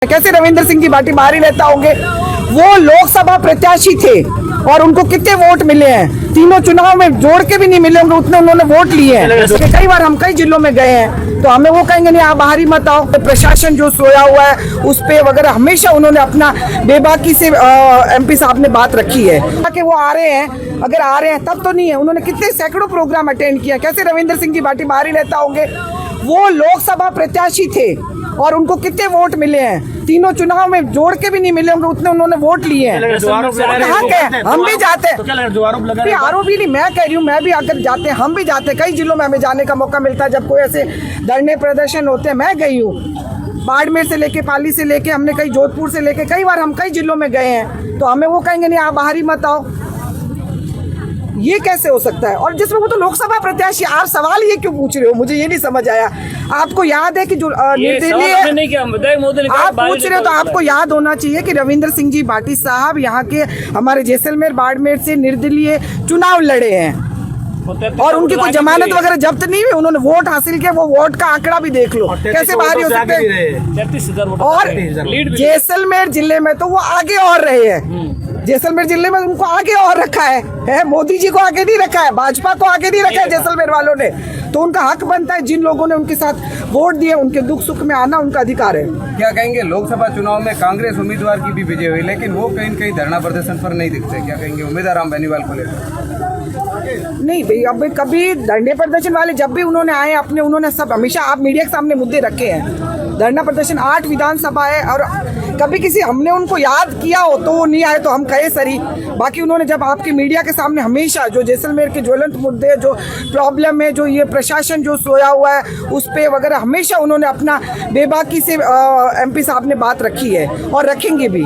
कैसे रविंद्र सिंह जी भाटी बाहरी नेता होंगे? वो लोकसभा प्रत्याशी थे और उनको कितने वोट मिले हैं? तीनों चुनाव में जोड़ के भी नहीं मिले होंगे उतने उन्होंने वोट लिए हैं। कई बार हम कई जिलों में गए हैं तो हमें वो कहेंगे नहीं आप बाहरी मत आओ। प्रशासन जो सोया हुआ है उस पे वगैरह हमेशा उन्होंने अपना बेबाकी से एमपी साहब ने बात रखी है कि वो आ रहे हैं, अगर आ रहे हैं तब तो नहीं है। उन्होंने कितने सैकड़ों प्रोग्राम अटेंड किया। कैसे रविंद्र सिंह जी भाटी बाहरी नेता होंगे? वो लोकसभा प्रत्याशी थे और उनको कितने वोट मिले हैं? तीनों चुनाव में जोड़ के भी नहीं मिले होंगे उतने उन्होंने वोट लिए हैं। हम भी जाते हैं, आरोप भी नहीं मैं कह रही हूँ, मैं भी अगर जाते हैं, हम भी जाते हैं। कई जिलों में हमें जाने का मौका मिलता है जब कोई ऐसे धरने प्रदर्शन होते हैं। मैं गई हूँ बाड़मेर से लेके पाली से लेके, हमने कई जोधपुर से लेके, कई बार हम कई जिलों में गए हैं तो हमें वो कहेंगे नहीं आप बाहरी मत आओ। ये कैसे हो सकता है? और जिसमें वो तो लोकसभा प्रत्याशी, आप सवाल ये क्यों पूछ रहे हो? मुझे ये नहीं समझ आया। आपको याद है कि जो निर्दलीय आप पूछ रहे हो तो आपको याद होना चाहिए कि रविंद्र सिंह जी भाटी साहब यहाँ के हमारे जैसलमेर बाड़मेर से निर्दलीय चुनाव लड़े हैं और उनकी कोई जमानत वगैरह जब्त नहीं हुई। उन्होंने वोट हासिल किया, वो वोट का आंकड़ा भी देख लो कैसे बाहरी हो सकते हैं। और जैसलमेर जिले में तो वो आगे और रहे हैं। जैसलमेर जिले में उनको आगे और रखा है, मोदी जी को आगे नहीं रखा है, भाजपा को आगे नहीं रखा है जैसलमेर वालों ने। तो उनका हक बनता है, जिन लोगों ने उनके साथ वोट दिए उनके दुख सुख में आना उनका अधिकार है। क्या कहेंगे, लोकसभा चुनाव में कांग्रेस उम्मीदवार की भी विजय हुई लेकिन वो कहीं कहीं धरना प्रदर्शन पर नहीं दिखते, क्या कहेंगे उम्मीदवार राम बेनीवाल को लेकर? नहीं भाई, अब कभी धरने प्रदर्शन वाले जब भी उन्होंने आए अपने, उन्होंने सब हमेशा आप मीडिया के सामने मुद्दे रखे हैं। धरना प्रदर्शन 8 विधानसभा है और कभी किसी हमने उनको याद किया हो तो वो नहीं आए तो हम कहे सरी। बाकी उन्होंने जब आपकी मीडिया के सामने हमेशा जो जैसलमेर के ज्वलंत मुद्दे, जो प्रॉब्लम है, जो ये प्रशासन जो सोया हुआ है उस पे वगैरह हमेशा उन्होंने अपना बेबाकी से एमपी साहब ने बात रखी है और रखेंगे भी।